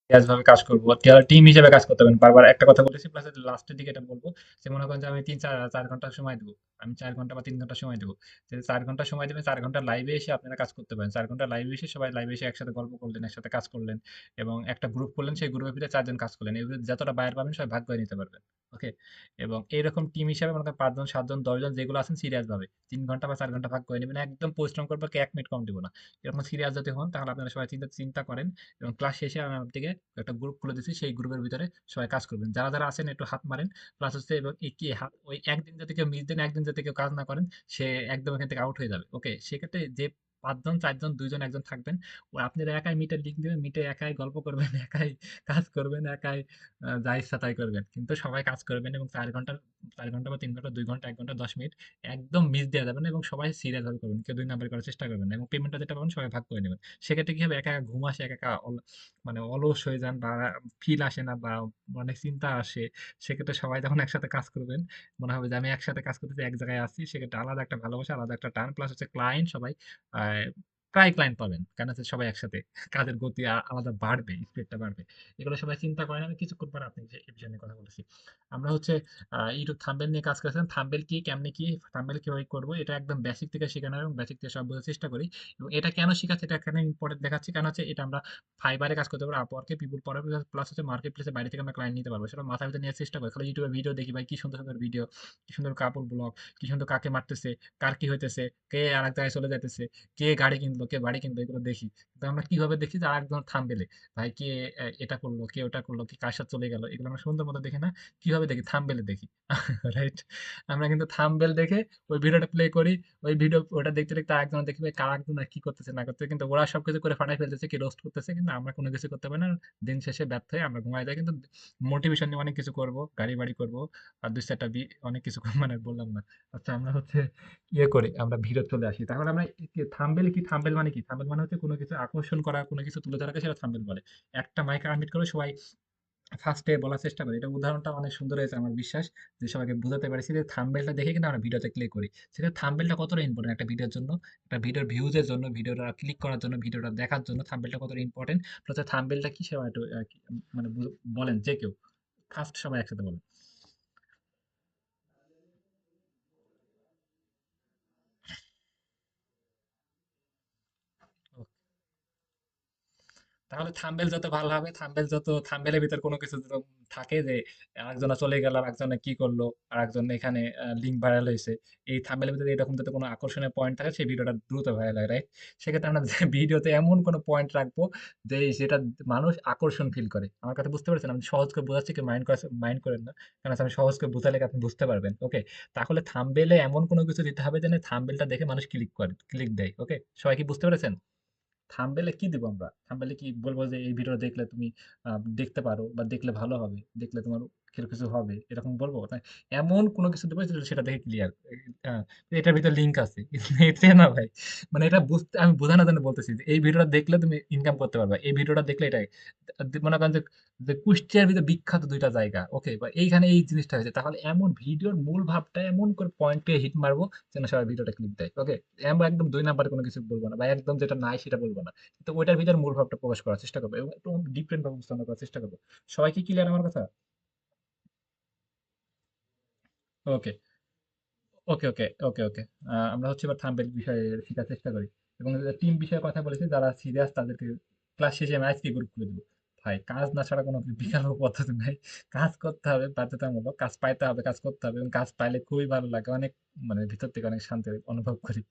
ভাবে কাজ করবো, টিম হিসেবে কাজ করতে হবে। বারবার একটা কথা বলেছি, প্লাস লাস্টের দিকে এটা বলবো যে মনে করেন যে আমি তিন চার চার ঘন্টা সময় দেবো, আমি 4 ঘন্টা বা 3 ঘন্টা সময় দেবো। যে 4 ঘন্টা সময় দেবেন, 4 ঘন্টা লাইভে এসে আপনারা কাজ করতে পারেন। 4 ঘন্টা লাইভে এসে সবাই লাইভে এসে একসাথে গল্প করলেন, একসাথে কাজ করলেন, এবং একটা গ্রুপ করলেন, সেই গ্রুপের ভিতরে 4 জন কাজ করলেন, এবার যতটা বায়ার পাবেন সবাই ভাগ করে নিতে পারবেন। ওকে। এবং এইরকম টিম হিসাবে মনে করেন 5 জন 7 জন 10 জন যেগুলো আছেন সিরিয়াস ভাবে 3 ঘন্টা বা 4 ঘন্টা ভাগ করে নেবেন, একদম পরিশ্রম করবো, 1 মিনিট কম দিব না। এরকম সিরিয়াস যদি হন তাহলে আপনারা সবাই চিন্তা চিন্তা করেন, এবং ক্লাস শেষে আমি আপনাদেরকে একটা গ্রুপ খুলে দিচ্ছি, সেই গ্রুপের ভিতরে সবাই কাজ করবেন, যারা যারা আছেন একটু হাত মারেন। প্লাস হচ্ছে এবং কি হাত ওই একদিন যদি কেউ মিস দেন, একদিন যদি কেউ কাজ না করেন, সে একদম এখান থেকে আউট হয়ে যাবে। ওকে, সেক্ষেত্রে যে 5 জন 4 জন 2 জন 1 জন থাকবেন, ও আপনারা একাই মিটের লিঙ্ক দিবেন, মিটে একাই গল্প করবেন, একাই কাজ করবেন, একাই যা ইচ্ছা তাই করবেন, কিন্তু সবাই কাজ করবেন। এবং 4 ঘন্টা 4 ঘন্টা বা 3 ঘন্টা 2 ঘন্টা 1 ঘন্টা 10 মিনিট একদম মিস দেওয়া যাবে না, এবং সবাই সিরিয়াস ভাবে করবেন, কেউ 2 নাম্বার করার চেষ্টা করবেন না, এবং পেমেন্টটা যেটা পাবেন সবাই ভাগ করে নেবেন। সেক্ষেত্রে কি হবে, একা একা ঘুম আসে, একা একা মানে অলস হয়ে যান, বা ফিল আসে না, বা অনেক চিন্তা আসে। সেক্ষেত্রে সবাই যখন একসাথে কাজ করবেন, মনে হবে যে আমি একসাথে কাজ করতেছি, এক জায়গায় আছি। সেক্ষেত্রে আলাদা একটা ভালোবাসা, আলাদা একটা টান, প্লাস হচ্ছে ক্লায়েন্ট সবাই আহ, প্রায় ক্লায়েন্ট পাবেন, কারণ হচ্ছে সবাই একসাথে কাজের গতি আলাদা বাড়বে, স্পিডটা বাড়বে। এগুলো সবাই চিন্তা করেন, আমি কিছুক্ষণ পর আপনি এই বিষয় নিয়ে কথা বলেছি। আমরা হচ্ছে ইউটিউব থাম্বনেল নিয়ে কাজ করেছেন, থাম্বনেল কি, কেমনে কি, থাম্বনেল কিভাবে করবো, এটা একদম বেসিক থেকে শেখানো, এবং বেসিক থেকে সব বোঝার চেষ্টা করি। এবং এটা কেন শিখাচ্ছি, এটা এখানে ইম্পর্টেন্ট দেখাচ্ছি, কারণ হচ্ছে এটা আমরা ফাইবারে কাজ করতে পারবো, আপওয়ার্কে, পিপল পাওয়ার, প্লাস হচ্ছে মার্কেট প্লেসে বাইরে থেকে আমরা ক্লায়েন্ট নিতে পারবো। সেটা মাথার ভিতরে নেওয়ার চেষ্টা করি। খালি ইউটিউবে ভিডিও দেখি, ভাই কি সুন্দর সুন্দর ভিডিও, কি সুন্দর কাপড় ব্লগ, কি সুন্দর কাকে মারতেছে, কার কি হইতেছে, কে আর এক জায়গায় চলে যাইতেছে, কে গাড়ি কিনলো, কে বাড়ি কিনলো, এগুলো দেখি। কিন্তু আমরা কিভাবে দেখি, যে আরেকজন থাম্বনেলে ভাই কে এটা করলো, কে ওটা করলো, কি কার সাথে চলে গেল, এগুলো আমরা সুন্দর মতো দেখি না, কিভাবে দেখি, থাম্বনেলে দেখি। রাইট। আমরা কিন্তু থাম্বনেল দেখে ওই ভিডিওটা প্লে করি, ওই ভিডিও ওটা দেখতে দেখতে আরেকজন দেখবে কার একজন আর কি করতেছে না করতেছে, কিন্তু ওরা সবকিছু করে ফাটাই ফেলতেছে, কি রোস্ট করতেছে, কিন্তু আমরা কোনো কিছু করতে পারি না। দিন শেষে ব্যর্থ হয়ে আমরা ঘুমাই যাই, কিন্তু মোটিভেশন নিয়ে অনেক কিছু করব, গাড়ি বাড়ি করব, আর দুই চারটা অনেক কিছু মানে বললাম না। আচ্ছা, আমরা হচ্ছে ইয়ে করি, আমরা ভিডিও চলে আসি। তাহলে আমরা থাম্বেল কি, থাম্বেল মানে কি, থাম্বেল মানে হচ্ছে কোনো কিছু আকর্ষণ করা, কোনো কিছু তুলে ধরাকে সেটা থাম্বেল বলে। একটা মাইক আনমিট করে সবাই ফার্স্টে বলার চেষ্টা করি। এটা উদাহরণটা অনেক সুন্দর হয়েছে আমার বিশ্বাস, যে সবাইকে বোঝাতে পারছি যে থাম্বনেলটা দেখে কিন্তু আমরা ভিডিওতে ক্লিক করি। সেটা থাম্বনেলটা কতটা ইম্পর্টেন্ট একটা ভিডিওর জন্য, একটা ভিডিওর ভিউজের জন্য, ভিডিওটা ক্লিক করার জন্য, ভিডিওটা দেখার জন্য থাম্বনেলটা কতটা ইম্পর্টেন্ট। প্লাস থাম্বনেলটা কি সেটা একটু মানে বলেন যে কেউ, ফার্স্ট সবাই একসাথে বলেন। তাহলে থাম্বনেল যত ভালো হবে, থাম্বনেল যত, থাম্বনেলের ভিতর কোনো কিছু যত থাকে যে আরেকজনে চলে গেল, আরেকজনে কি করলো, আরেকজন এখানে লিঙ্ক ভাইরাল হয়েছে, এই থাম্বনেলের ভিতরে এরকম যাতে কোনো আকর্ষণীয় পয়েন্ট থাকে, সেই ভিডিওটা দ্রুত ভাইরাল হয়, রাইট? সেক্ষেত্রে আমরা ভিডিওতে এমন কোনো পয়েন্ট রাখবো যে সেটা মানুষ আকর্ষণ ফিল করে। আমার কথা বুঝতে পারছেন? আমি সহজ করে বোঝাচ্ছি, কি মাইন্ড করেন না, কারণ হচ্ছে আমি সহজ করে বোঝালে আপনি বুঝতে পারবেন। ওকে। তাহলে থাম্বনেলে এমন কোনো কিছু দিতে হবে যেন থাম্বনেলটা দেখে মানুষ ক্লিক করে, ক্লিক দেয়। ওকে, সবাই কি বুঝতে পেরেছেন? থাম্বনেলে কি দিব আমরা? থাম্বনেলে কি বলবো যে এই ভিডিওটা দেখলে তুমি দেখতে পারো, বা দেখলে ভালো হবে, দেখলে তোমার কিছু হবে, এরকম বলবো? এমন কোনো কিছু দেবো যেটা সেটা দেখে ক্লিয়ার। এটার ভিতরে লিঙ্ক আছে। এটা না ভাই। মানে এটা বুঝতে আমি বোঝানোর জন্য বলতেছি যে এই ভিডিওটা দেখলে তুমি ইনকাম করতে পারবা। এই ভিডিওটা দেখলে এটাই। মনে করেন যে কুষ্টিয়ার ভিতরে বিখ্যাত ২ টা জায়গা। ওকে? বা এইখানে এই জিনিসটা হয়েছে। তাহলে এমন ভিডিওর মূল ভাবটা এমন করে পয়েন্টে হিট মারবো যেন সবাই ভিডিওটা ক্লিক দেয়। ওকে? আমরা একদম ২ নাম্বারে কোনো কিছু বলব না, বা একদম যেটা নাই সেটা বলব না। তো ওইটার ভিতরে মূল ভাবটা প্রকাশ করার চেষ্টা করবো, এবং একটু ডিফারেন্ট ভাবে উপস্থাপন করার চেষ্টা করবো। সবাই কি ক্লিয়ার আমার কথা? ওকে, ওকে, ওকে, ওকে, ওকে। আমরা হচ্ছে এবার থাম্বনেল বিষয়ে শেখার চেষ্টা করি, এবং টিম বিষয়ে কথা বলেছি, যারা সিরিয়াস তাদেরকে ক্লাস শেষে আমি আজকে গ্রুপ খুলে দেবো। ভাই কাজ না ছাড়া কোনো বিকল্প পদ্ধতি নাই। কাজ করতে হবে বাধ্যতামূলক, কাজ পাইতে হবে, কাজ করতে হবে, এবং কাজ পাইলে খুবই ভালো লাগে, অনেক মানে ভিতর থেকে অনেক শান্তি অনুভব করি।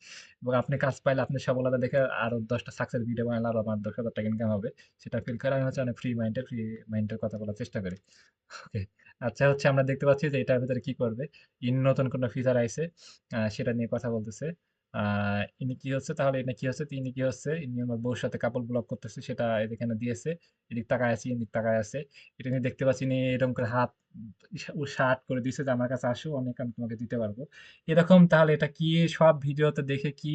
এবং আপনি কাজ পাইলে আপনি সফলতা দেখে আরো 10টা সাকসেস ভিডিও বানালে আরো আমার 10,000 টাকা ইনকাম হবে, সেটা ফিল করে আমি হচ্ছে অনেক ফ্রি মাইন্ডের কথা বলার চেষ্টা করি। ওকে। আচ্ছা, হচ্ছে আমরা দেখতে পাচ্ছি যে এটার ভিতরে কি করবে, নতুন কোনো ফিচার আইছে, সেটা নিয়ে কথা বলতেছে। ইনি কি হচ্ছে, তাহলে এটা কি হচ্ছে, ইনি কি হচ্ছে, ইনি আমার বউর সাথে কাপল ব্লক করতেছে, সেটা এখানে দিয়েছে। এদিক তাকায় আছে, এদিক তাকায় আছে। এটা নিয়ে দেখতে পাচ্ছি ইনি এরকম করে হাত শার্ট করে দিয়েছে যে আমার কাছে আসো, অনেক আমি তোমাকে দিতে পারবো, এরকম। তাহলে এটা কি, সব ভিডিওতে দেখে কি,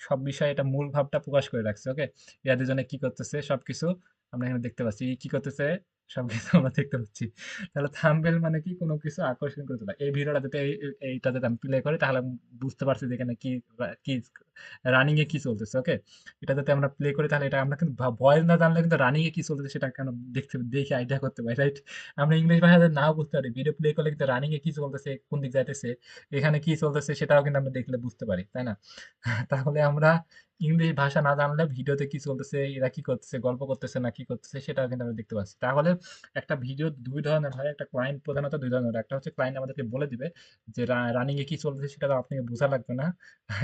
সব বিষয়ে এটা মূল ভাবটা প্রকাশ করে রাখছে। ওকে। এরা দুজনে কি করতেছে সবকিছু আমরা এখানে দেখতে পাচ্ছি। কি করতেছে, সবকিছু আমরা দেখতে পাচ্ছি। তাহলে থাম্বনেল মানে কি কোনো কিছু আকর্ষণ করে তোলা। এই ভিডিওটা যাতে এইটা যাতে আমি প্লে করি তাহলে আমি বুঝতে পারছি যে এখানে কি রানিং এ কি চলতেছে। ওকে, এটা যাতে আমরা প্লে করি তাহলে এটা আমরা কিন্তু ভয়েস না জানলে কিন্তু রানিং এ কি চলতেছে সেটা কেন দেখে আইডিয়া করতে পারি, রাইট? আমরা ইংলিশ ভাষা যদি নাও বুঝতে পারি, ভিডিও প্লে করলে কিন্তু রানিং এ কি চলতেছে, কোন দিক যাইতেছে, এখানে কি চলতেছে সেটাও কিন্তু আমরা দেখলে বুঝতে পারি, তাই না? তাহলে আমরা ইংলিশ ভাষা না জানলে ভিডিওতে কি চলতেছে, এরা কি করতেছে, গল্প করতেছে না কি করতেছে সেটাও কিন্তু আমরা দেখতে পাচ্ছি। তাহলে একটা ভিডিও দুই ধরনের হয়, একটা ক্লায়েন্ট প্রধানত দুই ধরনের হয়। একটা হচ্ছে ক্লায়েন্ট আমাদেরকে বলে দিবে যে রানিং এ কি চলতেছে, সেটা তো আপনাকে বোঝা লাগবে না।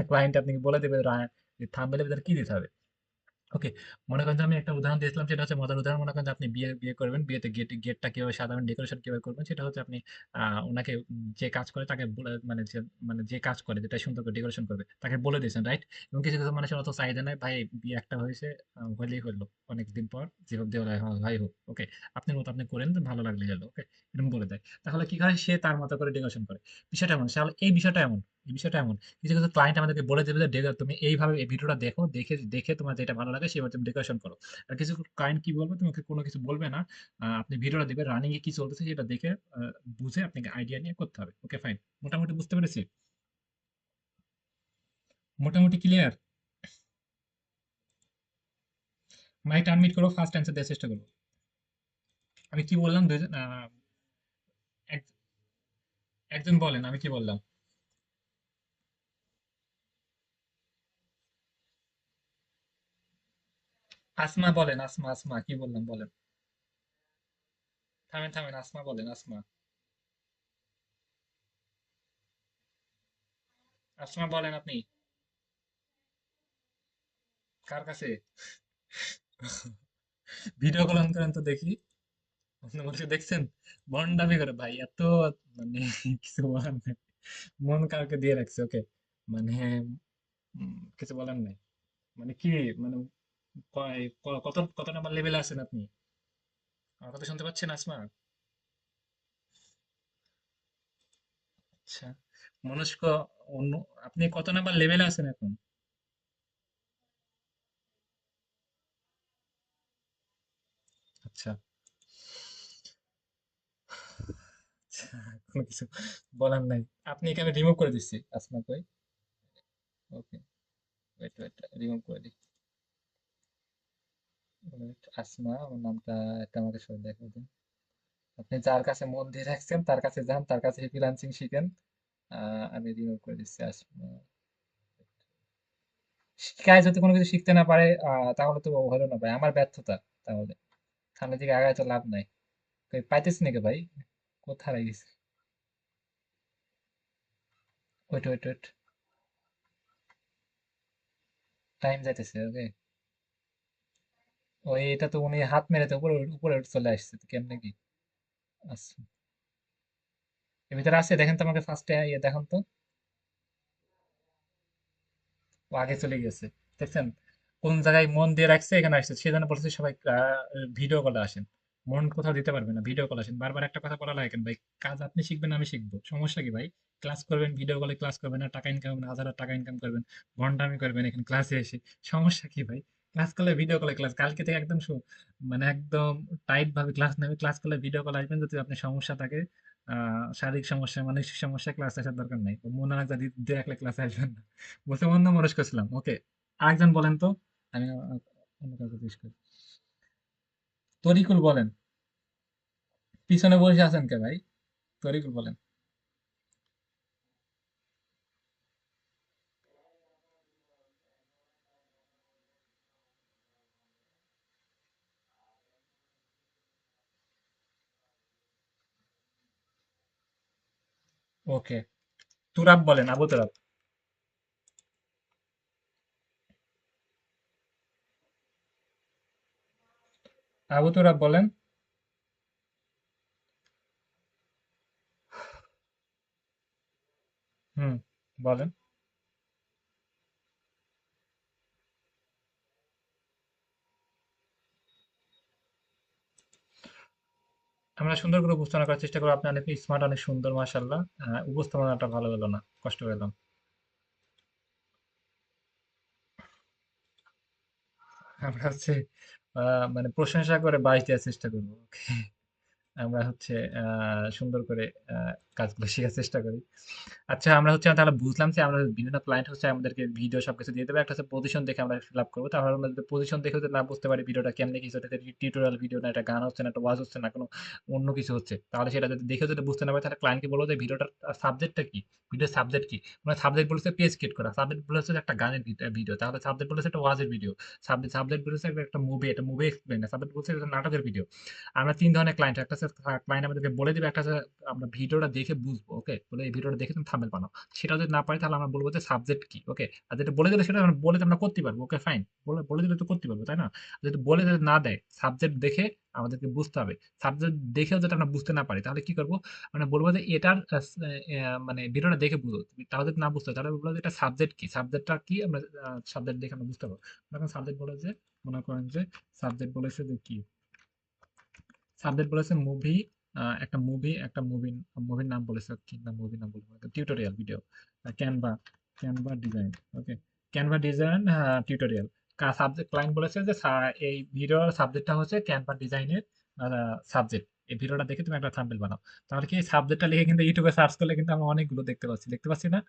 ক্লায়েন্ট আপনাকে বলে দেবে থাম্বনেলের ভিতরে কি দিতে হবে। ওকে, মনে করেন যে আমি একটা উদাহরণ দিয়েছিলাম, সেটা হচ্ছে মজার উদাহরণ। মনে করেন যে আপনি বিয়ে বিয়ে করবেন, বিয়েতে গেটটা কিভাবে সাজাবেন, ডেকোরেশন কিভাবে করবেন, সেটা হচ্ছে আপনি ওনাকে যে কাজ করে তাকে মানে যে কাজ করে, যেটা সুন্দর করে ডেকোরেশন করবে তাকে বলে দিয়েছেন, রাইট? এবং কিছু কিছু মানুষের অত চাহিদা নাই, ভাই বিয়ে একটা হয়েছে, হইলেই হইলো, অনেকদিন পর যেভাবে দেওয়া হয় হয় হোক, ওকে, আপনার মতো আপনি করেন, ভালো লাগলে হলো, ওকে, এরকম বলে দেয়। তাহলে কি করে, সে তার মতো করে ডেকোরেশন করে। বিষয়টা এমন, এই বিষয়টা এমন, এই বিষয়টা এমন, কিছু কিছু ক্লায়েন্ট আমাদেরকে বলে দেবে যে তুমি এইভাবে এই ভিডিওটা দেখো, দেখে দেখে তোমার যেটা ভালো লাগে সেভাবে তুমি ডেকোরেশন করো। আর কিছু ক্লায়েন্ট কি বলবে, তোমাকে কোনো কিছু বলবে না, আপনি ভিডিওটা দিবে, রানিং এ কি চলতেছে সেটা দেখে বুঝে আপনাকে আইডিয়া নিয়ে করতে হবে। ওকে, ফাইন, মোটামুটি বুঝতে পেরেছি, মোটামুটি ক্লিয়ার। মাইকটা আনমিউট করো, ফার্স্ট অ্যান্সার দেওয়ার চেষ্টা করবো। আমি কি বললাম, দুইজন একজন বলেন আমি কি বললাম। আসমা বলেন, আসমা, আসমা কি বললাম বলেন। থামেন থামেন, আসমা বলেন, আসমা। আসমা বলেন আপনি, কার কাছে? ভিডিও কল অন করেন তো দেখি। আপনি বলছে দেখছেন, ভন্ডামি করে ভাই, এত মানে কিছু বলার নাই, মন কাউকে দিয়ে রাখছে। ওকে, মানে কিছু বলার নাই। মানে কি, মানে কত নাম্বার লেভেলে আছেন আপনি? আমার কথা শুনতে পাচ্ছেন আসমা? আচ্ছা, মনস্ক, অন্য, আপনি কত নাম্বার লেভেলে আছেন এখন? আচ্ছা, আচ্ছা, কোনো কিছু বলার নাই। আপনি এখানে রিমুভ করে দিচ্ছি, আসমা কই? ওকে, ওয়েট ওয়েট, রিমুভ করে দিই। Wait, আসমা আমার নামটা একটা আমাকে সব দেখা দিন। আপনি যার কাছে মন দিয়ে রাখছেন তার কাছে যান, তার কাছে ফ্রিল্যান্সিং শিখেন। আমি রিমুভ করে দিচ্ছি আসমা। শিখায় যদি কোনো কিছু শিখতে না পারে, তাহলে তো হলো না ভাই, আমার ব্যর্থতা। তাহলে সামনের দিকে আগায় তো লাভ নাই। কই পাইতেছি নাকি ভাই? কোথায় গেছে? ওয়েট ওয়েট ওয়েট, টাইম যাইতেছে, ওকে। ওই এটা তো উনি হাত মেরে তো উপরে উপরে চলে আসছে, তো কেমনে কি? আচ্ছা, এর ভিতরে আছে, দেখেন তো আমাকে ফার্স্টে ইয়ে দেখান তো। ও আগে চলে গেছে, দেখছেন? কোন জায়গায় মন দিয়ে রাখছে, এখানে আসছে, সেজন্য বলছে সবাই ভিডিও কলে আসেন। মন কোথাও দিতে পারবে না, ভিডিও কল আসেন। বারবার একটা কথা বলা লাগে কেন ভাই? কাজ আপনি শিখবেন, আমি শিখবো, সমস্যা কি ভাই? ক্লাস করবেন, ভিডিও কলে ক্লাস করবেন, আর টাকা ইনকাম, হাজার হাজার টাকা ইনকাম করবেন, ঘন্টামি করবেন এখানে ক্লাসে এসে, সমস্যা কি ভাই? ক্লাস করলে ভিডিও কলে ক্লাস, কালকে থেকে একদম মানে একদম টাইট ভাবে ক্লাস নেবে, ক্লাস করলে ভিডিও কল আসবেন। যদি আপনার সমস্যা থাকে, শারীরিক সমস্যা, মানসিক সমস্যা, ক্লাস আসার দরকার নাই, মনে হয় দিয়ে রাখলে ক্লাসে আসবেন না। বসে অন্য মানুষ করছিলাম, ওকে। আরেকজন বলেন তো, আমি অন্য কাউকে জিজ্ঞেস করি। তরিকুল বলেন, পিছনে বসে আছেন কে ভাই? তরিকুল বলেন। ওকে, তুরাব বলেন, আবু তুরাব। আবু তুরাব বলেন। হুম, বলেন। আমরা সুন্দর করে উপস্থাপনা করার চেষ্টা করবো, আপনি অনেক স্মার্ট, অনেক সুন্দর, মাশাআল্লাহ। উপস্থাপনাটা ভালো হলো না, কষ্ট পেলাম। আমরা হচ্ছে মানে প্রশংসা করে 22 দেওয়ার চেষ্টা করবো, ওকে। আমরা হচ্ছে সুন্দর করে কাজগুলো শেখার চেষ্টা করি। আচ্ছা আমরা হচ্ছে তাহলে বুঝলাম যে আমরা বিভিন্ন ক্লায়েন্ট হচ্ছে আমাদেরকে ভিডিও সবকিছু দিয়ে দেবে। একটা হচ্ছে পজিশন দেখে আমরা ফিল আপ করবো। তাহলে আমরা যদি পজিশন দেখে যদি না বুঝতে পারি ভিডিওটা কেমনে কি হচ্ছে, টিউটোরিয়াল ভিডিও না, এটা গান হচ্ছে না, একটা ওয়াজ হচ্ছে না, কোনো অন্য কিছু হচ্ছে। তাহলে সেটা যদি দেখে যদি বুঝতে না পারি তাহলে ক্লায়েন্টকে বলবো যে ভিডিওটার সাবজেক্টটা কি? ভিডিওর সাবজেক্ট কি? মানে সাবজেক্ট বলেছে পেজ ক্রিয়েট করা। সাবজেক্ট বলেছে একটা গানের ভিডিও। তাহলে সাবজেক্ট বলেছে একটা ওয়াজের ভিডিও। সাবজেক্ট বলেছে একটা মুভি, একটা মুভি এক্সপ্লেইন। সাবজেক্ট বলছে একটা নাটকের ভিডিও। আমরা ৩ ধরনের ক্লায়েন্ট। একটা হচ্ছে ক্লায়েন্ট আমাদেরকে বলে দিবে, একটা হচ্ছে আমরা ভিডিওটা দেখে বুঝবো। ওকে? বলে এই ভিডিওটা দেখে তুমি থাম্বনেল বানাও। সেটা যদি না পারি তাহলে আমরা বলব যে সাবজেক্ট কি? ওকে? আর যেটা বলে দিলে সেটা আমরা বলে আমরা করতে পারবো। Okay fine. বলে দিলে তো করতে পারবো, তাই না? যদি বলে যদি না দেয়, সাবজেক্ট দেখে আমাদেরকে বুঝতে হবে। সাবজেক্ট দেখেও যদি আমরা বুঝতে না পারি তাহলে কি করব? মানে বলব যে এটার মানে ভিডিওটা দেখে বুঝো। তাও যদি না বুঝতে হয় তাহলে বলব যে এটা সাবজেক্ট কি? সাবজেক্টটা কি আমরা সাবজেক্ট দেখে আমরা বুঝতে পারবো। এখন সাবজেক্ট বলে যে মনে করেন যে সাবজেক্ট বলেছে যে কি? সাবজেক্ট বলেছে মুভি, মুভির নাম বলেছে, কি নাম, মুভির নাম বলেছে, tutorial video, Canva, design. Okay, Canva design tutorial. Subject client বলেছে যে এই ভিডিওর সাবজেক্টটা হচ্ছে ক্যানভা ডিজাইনের সাবজেক্ট। এই ভিডিওটা দেখে তুমি একটা থাম্বনেল বানাও। তাহলে কি সাবজেক্টটা লিখে কিন্তু ইউটিউবে সার্চ করলে কিন্তু আমরা অনেকগুলো দেখতে পাচ্ছি না?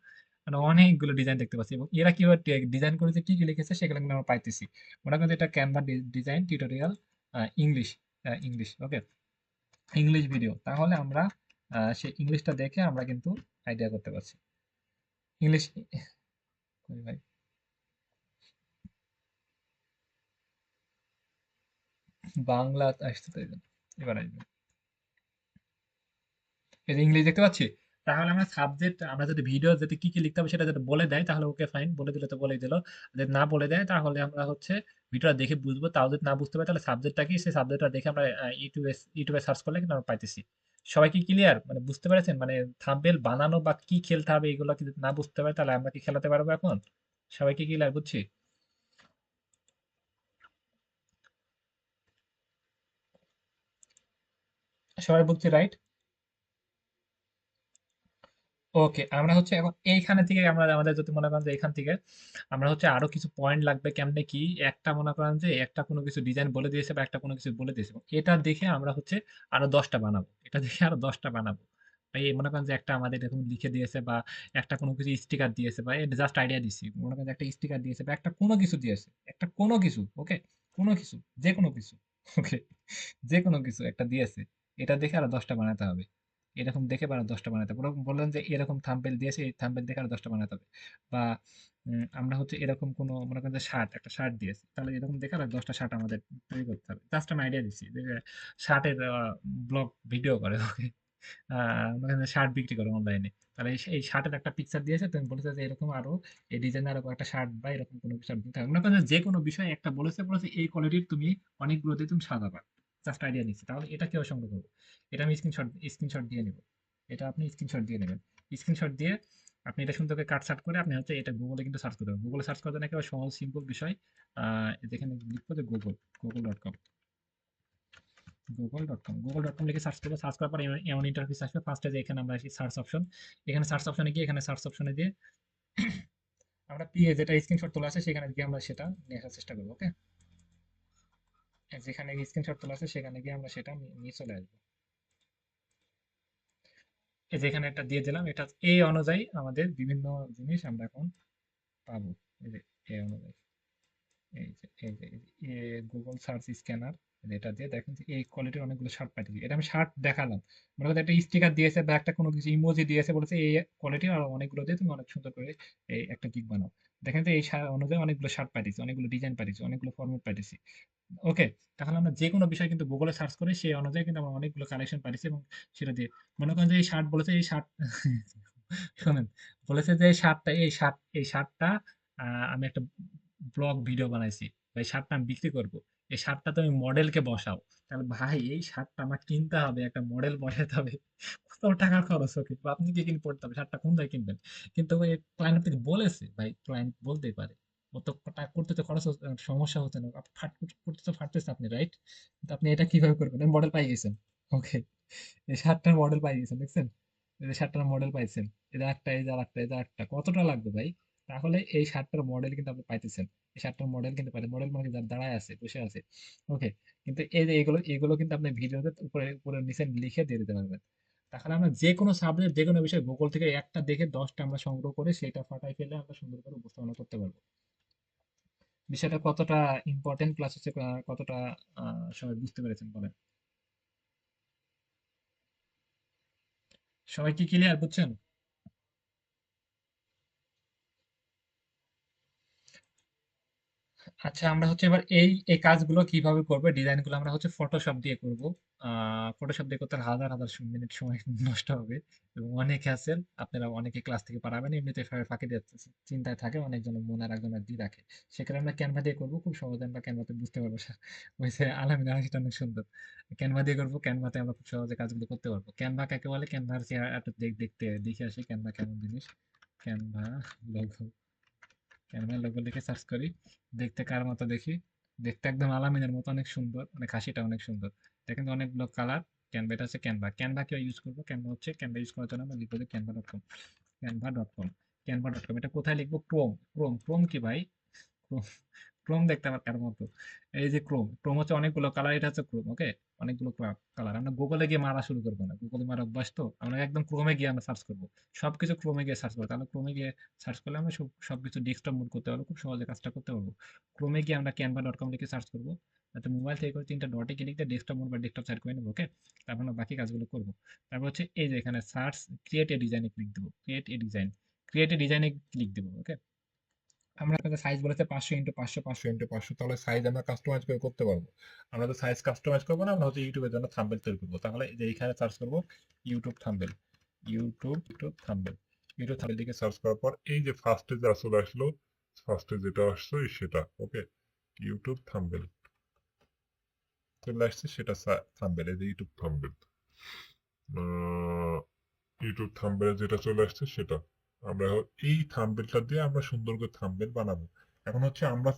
মানে অনেকগুলো ডিজাইন দেখতে পাচ্ছি এবং এরা কিভাবে ডিজাইন করেছে, কি কি লিখেছে সেগুলো কিন্তু আমরা পাইতেছি। মনে করেন যে এটা Canva design tutorial English, English. Okay, English video. তাহলে আমরা সেই ইংলিশটা দেখে আমরা কিন্তু আইডিয়া করতে পারছি। ইংলিশ কই ভাই? বাংলা আসছে তো এইজন্য। এবার আসবে। এই যে ইংলিশ দেখতে পাচ্ছি। তাহলে আমরা সাবজেক্ট, আমরা যদি ভিডিও যদি কি কি লিখতে হবে সেটা যদি বলে দেয় তাহলে ওকে ফাইন, বলে দিলে তো বলেই দিল। যদি না বলে দেয় তাহলে আমরা হচ্ছে ভিডিওটা দেখে বুঝবো। তাও যদি না বুঝতে পারি তাহলে সাবজেক্টটা কি সেই সাবজেক্টটা দেখে আমরা ইউটিউবে সার্চ করলে কিন্তু আমরা পাইতেছি। সবাই কি ক্লিয়ার? মানে বুঝতে পেরেছেন? মানে থাম্বনেল বানানো বা কি খেলতে হবে এগুলো কি যদি না বুঝতে পারি তাহলে আমরা কি খেলাতে পারবো এখন? সবাই কি ক্লিয়ার? বুঝছি? সবাই বুঝছি, রাইট? ওকে, আমরা হচ্ছে এখন এইখানে থেকে আমরা আমাদের যদি মনে করেন যে এখান থেকে আমরা হচ্ছে আরো কিছু পয়েন্ট লাগবে কেমনে কি, একটা মনে করেন যে একটা কোনো কিছু ডিজাইন বলে দিয়েছে বা একটা কোনো কিছু বলে দিয়েছে এবং এটা দেখে আমরা হচ্ছে আরো 10টা বানাবো, এটা দেখে আরো 10টা বানাবো। এই মনে করেন যে একটা আমাদের এরকম লিখে দিয়েছে বা একটা কোনো কিছু স্টিকার দিয়েছে বা জাস্ট আইডিয়া দিচ্ছি, মনে করেন যে একটা স্টিকার দিয়েছে বা একটা কোনো কিছু দিয়েছে, একটা কোনো কিছু। ওকে, কোনো কিছু, যে কোনো কিছু। ওকে, যে কোনো কিছু একটা দিয়েছে, এটা দেখে আরো 10টা বানাতে হবে। এরকম দেখে আরো 10টা বানাতে হবে। ওরকম বললেন যে এরকম থাম্বনেল দিয়েছে, এই থাম্বনেল দেখে আরো 10টা বানাতে হবে। বা আমরা হচ্ছে এরকম কোনো মনে করেন যে একটা শার্ট দিয়েছে, তাহলে এরকম দেখে আরো 10টা শার্ট আমাদের তৈরি করতে হবে। জাস্ট আমি আইডিয়া দিচ্ছি যে শার্টের ব্লগ ভিডিও করে। ওকে, মনে করেন যে শার্ট বিক্রি করে অনলাইনে। তাহলে এই শার্টের একটা পিকচার দিয়েছে, তুমি বলেছে যে এরকম আরো এই ডিজাইনের আরো একটা শার্ট বা এরকম কোনো কিছু দিতে হবে। মনে করেন যে কোনো বিষয় একটা বলেছে এই কোয়ালিটির তুমি অনেকগুলো দিয়ে তুমি সাজাবা। জাস্ট আইডিয়া নিচ্ছি। তাহলে এটা কিভাবে সংগ্রহ করবো? এটা আমি স্ক্রিনশট দিয়ে নেব। এটা আপনি স্ক্রিনশট দিয়ে নেবেন। স্ক্রিনশট দিয়ে আপনি এটা সুন্দর করে কাটছাঁট করে আপনি হচ্ছে এটা গুগলে কিন্তু সার্চ করতে হবে। গুগলে সার্চ করতে একেবারে সহজ সিম্পল বিষয়। যেখানে লিখবো যে গুগল.com, গুগল.com লিখে সার্চ করবো। সার্চ করার পরে এমন ইন্টারফেস আসবে। ফার্স্টে যে এখানে আমরা আসি সার্চ অপশন, এখানে সার্চ অপশনে গিয়ে এখানে সার্চ অপশনে দিয়ে আমরা যেটা স্ক্রিনশট তোলা আছে সেখানে গিয়ে আমরা সেটা নিয়ে আসার চেষ্টা করবো। ওকে, যেখানে স্ক্রিনশট তোলা আছে সেখানে গিয়ে আমরা সেটা নিয়ে চলে আসবো। এই যেখানে একটা দিয়ে দিলাম, এটা এই অনুযায়ী আমাদের বিভিন্ন জিনিস আমরা এখন পাবো। এই যে এই অনুযায়ী, গুগল সার্চ স্ক্যানার, এটা দিয়ে দেখেন যে এই কোয়ালিটির অনেকগুলো শার্ট পাঠিয়েছি। এটা আমি শার্ট দেখালাম, মনে করো একটা স্টিকার দিয়েছে বা একটা কোনো কিছু ইমোজি দিয়েছে, বলেছে এই কোয়ালিটির আর অনেকগুলো দিয়ে তুমি অনেক সুন্দর করে এই একটা গিগ বানাও। দেখেন যে এই অনুযায়ী অনেকগুলো শার্ট পাঠিয়েছি, অনেকগুলো ডিজাইন পাঠিয়েছি, অনেকগুলো ফরম্যাট পাঠিয়েছি। ওকে, তাহলে আমরা যে কোনো বিষয় কিন্তু গুগলে সার্চ করে সেই অনুযায়ী কিন্তু আমরা অনেকগুলো কালেকশন পাঠিয়েছি এবং সেটা দিয়ে মনে করেন যে এই শার্ট বলেছে, এই শার্ট শোনেন, বলেছে যে এই শার্টটা আমি একটা ব্লগ ভিডিও বানাইছি, এই শার্টটা আমি বিক্রি করব, এই শার্টটা তুমি মডেলকে বসাও। তাহলে ভাই এই শার্টটা আমার কিনতে হবে, একটা মডেল বসাতে হবে, কত টাকা খরচ হবে বা আপনি কি কিনে পড়তে হবে, শার্টটা কোন থেকে কিনবেন? কিন্তু ওই ক্লায়েন্ট আপনাকে বলেছে, ভাই ক্লায়েন্ট বলতেই পারে, ও তো টাকা করতে তো খরচ সমস্যা হচ্ছে না, করতে তো পারতেছে আপনি, রাইট? কিন্তু আপনি এটা কিভাবে করবেন? মডেল পাই গেছেন। ওকে, এই শার্টটার মডেল পাই গেছেন, দেখছেন? এই যে শার্টটার মডেল পাইছেন, এই যে একটা, এই যে আরেকটা, এই যে আরেকটা, কতটা লাগবে ভাই? তাহলে এই 7টার মডেল কিন্তু আপনি পাইতেছেন। এই 7টার মডেল কিন্তু পাইতেন। মডেল মানে কি যারা দাঁড়ায় আছে, বসে আছে। ওকে। কিন্তু এই যে এগুলো কিন্তু আপনি ভিডিওতে উপরে উপরে নিচে লিখে দিয়ে দিতে পারবেন। তাহলে আমরা যে কোনো সাবজেক্ট যে কোনো বিষয় গুগল থেকে একটা দেখে 10টা আমরা সংগ্রহ করে সেটা ফাটাই ফেলে আমরা সুন্দর করে উপস্থাপনা করতে পারবো। বিষয়টা কতটা ইম্পর্টেন্ট প্লাস হচ্ছে কতটা সবাই বুঝতে পেরেছেন বলেন? সবাই কি ক্লিয়ার বুঝছেন? আচ্ছা, আমরা হচ্ছে এবার এই এই কাজগুলো কিভাবে করবো, ডিজাইন গুলো আমরা হচ্ছে ফটোশপ দিয়ে করব। ফটোশপ দিয়ে করতে হলে হাজার হাজার মিনিট সময় নষ্ট হবে এবং অনেক হ্যাসেল। আপনারা অনেকে ক্লাস থেকে পারাবেন, এমনিতে ফাঁকি দিয়ে চিন্তায় থাকে, অনেকজন মনে আর একজনের দিয়ে রাখে। সেখানে আমরা ক্যানভা দিয়ে করবো, খুব সহজে আমরা ক্যানভাতে বুঝতে পারবো। ওই যে আলামিন হাসিটা অনেক সুন্দর। ক্যানভা দিয়ে করবো, ক্যানভাতে আমরা খুব সহজে কাজগুলো করতে পারবো। ক্যানভা কাকে বলে, ক্যানভার একটু দেখতে দেখে আসি ক্যানভা কেমন জিনিস। ক্যানভা লোগো, ক্যানভা লোগো লিখে সার্চ করি, দেখতে কার মতো দেখি। দেখতে একদম আলামিনের মতো, অনেক সুন্দর, মানে খাসিটা অনেক সুন্দর। দেখেন তো অনেকগুলো কালার। ক্যানভা, এটা হচ্ছে ক্যানভা। ক্যানভা কেউ ইউজ করবো, ক্যানভা হচ্ছে, ক্যানভা ইউজ করার জন্য আমরা লিখবো যে canva.com, canva.com, canva.com। এটা কোথায় লিখবো? ক্রোম, ক্রোম, ক্রোম কি ভাই? ক্রোম, ক্রোম দেখতে আবার কার মতো? এই যে ক্রোম, ক্রোম হচ্ছে অনেকগুলো কালার, এটা হচ্ছে ক্রোম। ওকে, অনেকগুলো কালার। আমরা গুগলে গিয়ে মারা শুরু করবো না, গুগলে মারা অভ্যাস তো। আমরা একদম ক্রোমে গিয়ে আমরা সার্চ করবো, সবকিছু ক্রোমে গিয়ে সার্চ করবো। তাহলে ক্রোমে গিয়ে সার্চ করলে আমরা সবকিছু ডেস্কটপ মোড করতে পারবো, খুব সহজে কাজটা করতে পারবো। ক্রোমে গিয়ে আমরা canva.com লিখে সার্চ করবো। তাতে মোবাইল থেকে করে 3টা ডটে ক্লিক দিয়ে ডেস্কটপ মোড বা ডেস্কটপ সাইড করে নেবো। ওকে, তারপর আমরা বাকি কাজগুলো করবো। তারপর হচ্ছে এই যে এখানে সার্চ, ক্রিয়েট এ ডিজাইনে ক্লিক দেবো, ক্রিয়েট এ ডিজাইনে ক্লিক দেবো। ওকে, আমরা আপনাদের সাইজ বলেছে 500 × 500, 500 × 500, তাহলে সাইজ আমরা কাস্টমাইজ করে করতে পারবো। আমরা তো সাইজ কাস্টমাইজ করবো না, আমরা হচ্ছে ইউটিউবের জন্য থাম্বনেল তৈরি করবো। তাহলে এই যে এইখানে সার্চ করবো YouTube thumbnail, thumbnail, YouTube thumbnail দিকে সার্চ করার পর এই যে ফার্স্টে যা চলে আসলো, ফার্স্টে যেটা আসছে সেটা। ওকে, ইউটিউব থাম্বনেল চলে আসছে, সেটা থাম্বনেল, এই যে ইউটিউব থাম্বনেল, ইউটিউব থাম্বনেল যেটা চলে আসছে সেটা। আমরা এই থাম্বনেলটা দিয়ে আমরা সুন্দর করে থাম্বনেল বানাবো। এখন হচ্ছে আমরা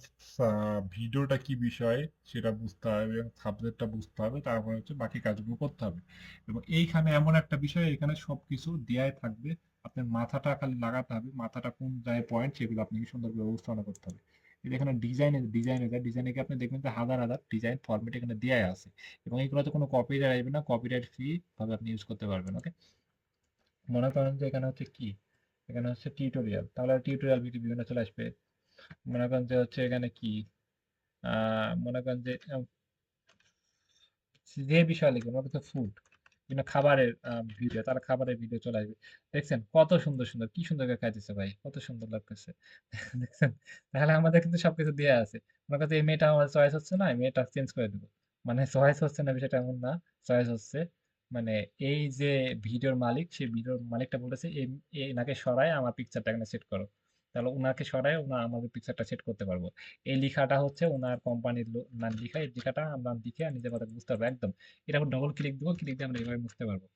ভিডিওটা কি বিষয় সেটা বুঝতে হবে এবং থাম্বনেলটা বুঝতে হবে, তারপরে হচ্ছে বাকি কাজগুলো করতে হবে। এবং এইখানে এমন একটা বিষয়, এখানে সবকিছু দেয়াই থাকবে। আপনার মাথাটা খালি লাগাতে হবে, মাথাটা কোন জায়গায় পয়েন্ট সেগুলো আপনাকে সুন্দর করে ব্যবস্থাপনা করতে হবে। এই যে এখানে ডিজাইনে গিয়ে আপনি দেখবেন যে হাজার হাজার ডিজাইন ফরম্যাট এখানে দেয়াই আছে। এবং এগুলোতে কোনো কপিরাইট আসবে না, কপিরাইট ফ্রি ভাবে আপনি ইউজ করতে পারবেন। ওকে, মনে করেন যে এখানে হচ্ছে কি, এখানে হচ্ছে টিউটোরিয়াল, তাহলে টিউটোরিয়াল ভিডিও বিভিন্ন চলে আসবে। মনে করেন যে হচ্ছে এখানে কি, মনে করেন যে যে বিষয় লিখবেন, মনে হচ্ছে ফুড, বিভিন্ন খাবারের ভিডিও, তারা খাবারের ভিডিও চলে আসবে। দেখছেন কত সুন্দর সুন্দর, কি সুন্দর করে খাইতেছে ভাই, কত সুন্দর লাগতেছে। দেখছেন? তাহলে আমাদের কিন্তু সবকিছু দেয়া আছে। মনে করেন যে এই মেয়েটা আমার চয়েস হচ্ছে না, এই মেয়েটা চেঞ্জ করে দেবো। মানে চয়েস হচ্ছে না বিষয়টা এমন না, চয়েস হচ্ছে, মানে এই যে ভিডিওর মালিক, সেই ভিডিওর মালিকটা বলেছে এনাকে সরায় আমার পিকচারটা এখানে সেট করো। তাহলে উনাকে সরায় আমাদের পিকচারটা সেট করতে পারবো। এই লেখাটা হচ্ছে ওনার কোম্পানির নাম লেখা, এই লেখাটা আমরা লিখে নিজের মতো বুঝতে পারবো একদম। এটা ডবল ক্লিক দিব, ক্লিক দিয়ে আমরা এইভাবে বুঝতে পারবো।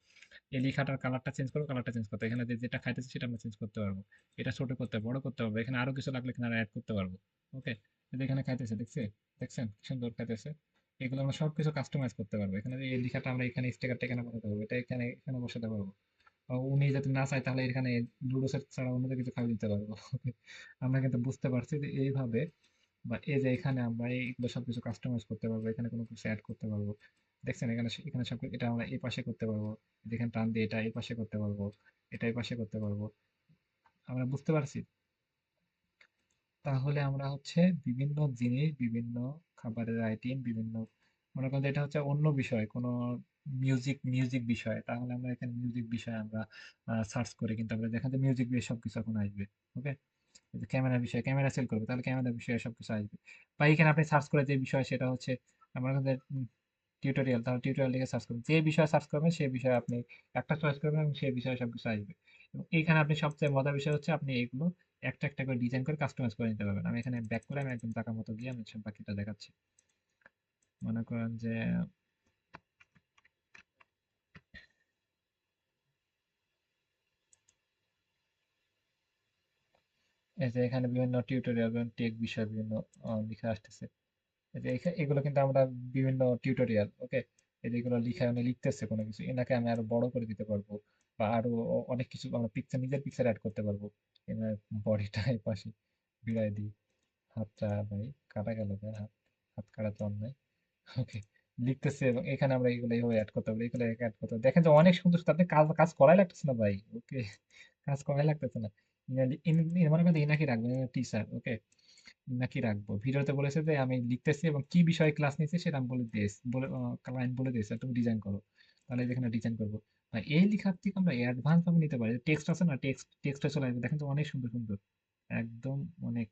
এই লেখাটার কালারটা চেঞ্জ করবো, কালারটা চেঞ্জ করতে, এখানে যেটা খাইতেছে সেটা আমরা চেঞ্জ করতে পারবো। এটা ছোট করতে হবে, বড় করতে পারবো, এখানে আরো কিছু লাগলে এখানে অ্যাড করতে পারবো। ওকে, এখানে খাইতেছে, দেখছেন কি সুন্দর খাইতেছে। এগুলো আমরা সবকিছু কাস্টমাইজ করতে পারবো। এখানে যে এই লেখাটা আমরা এখানে স্টিকারটা এখানে বসাতে পারবো, এটা এখানে এখানে বসাতে পারবো। উনি যদি না চায় তাহলে এখানে নুডলস ছাড়া অন্য কিছু খাইয়ে দিতে পারবো। Okay? আমরা কিন্তু বুঝতে পারছি যে এইভাবে, বা এই যে এখানে আমরা এইগুলো সবকিছু কাস্টমাইজ করতে পারবো, এখানে কোনো কিছু অ্যাড করতে পারবো। দেখছেন এখানে এখানে সব, এটা আমরা এই পাশে করতে পারবো, যেখানে টান দিয়ে এটা এই পাশে করতে পারবো, এটা এই পাশে করতে পারবো। আমরা বুঝতে পারছি। তাহলে আমরা হচ্ছে বিভিন্ন জিনিস, বিভিন্ন খাবারের আইটেম, বিভিন্ন, মনে করেন যে এটা হচ্ছে অন্য বিষয়, কোনো মিউজিক বিষয়, তাহলে আমরা এখানে মিউজিক বিষয় আমরা সার্চ করে কিন্তু আমরা দেখেন যে মিউজিক বিষয় সবকিছু এখন আসবে। ওকে, ক্যামেরা বিষয়ে, ক্যামেরা সেল করবে, তাহলে ক্যামেরা বিষয়ে সবকিছু আসবে। বা এখানে আপনি সার্চ করে যে বিষয় সেটা হচ্ছে আমার কাছে টিউটোরিয়াল, তাহলে টিউটোরিয়াল লিখে সার্চ করবেন, যে বিষয়ে সার্চ করবেন সেই বিষয়ে আপনি একটা চয়েস করবেন এবং সেই বিষয়ে সবকিছু আসবে। এবং এইখানে আপনি সবচেয়ে মজার বিষয় হচ্ছে আপনি এগুলো একটা একটা করে ডিজাইন করে কাস্টমাইজ করে নিতে পারবেন। আমি এখানে ব্যাক করে আমি একদম টাকার মতো গিয়ে আমি সব বাকিটা দেখাচ্ছি। মনে করেন যে এই যে এখানে বিভিন্ন টিউটোরিয়াল, টেক বিষয় বিভিন্ন লিখে আসতেছে। এই যে এগুলো কিন্তু আমরা বিভিন্ন টিউটোরিয়াল। ওকে, এই যে এগুলো লিখা উনি লিখতেছে কোনো কিছু, এনাকে আমি আরো বড় করে দিতে পারবো, বা আরো অনেক কিছু আমরা পিকচার, নিজের পিকচার অ্যাড করতে পারবো। এনার বডিটা এই পাশে বিড়াই দিই। হাতটা ভাই কাটা গেল, তার হাত, হাত কাটা তো অন্যায়। ওকে, লিখতেছে এবং এখানে আমরা এগুলো এইভাবে অ্যাড করতে পারবো, এগুলো অ্যাড করতে পারবো। দেখেন যে অনেক সুন্দর সুন্দর, আপনি কাজ কাজ করাই লাগতেছে না ভাই। ওকে, কাজ করাই লাগতেছে না। মনে করেন ইনাকি রাখবেন টিচার। ওকে, নাকি রাখবো, ভিডিওতে বলেছে যে আমি লিখতেছি এবং কি বিষয়ে ক্লাস নিচ্ছি সেটা আমি বলে দিয়েছি, বলে ক্লায়েন্ট বলে দিয়েছে তুমি ডিজাইন করো। তাহলে যেখানে ডিজাইন করবো, আর এই লেখার থেকে আমরা অ্যাডভান্স ভাবে নিতে পারি। টেক্সট আছে না, টেক্সটে চলে আসবে, দেখেন তো অনেক সুন্দর সুন্দর, একদম অনেক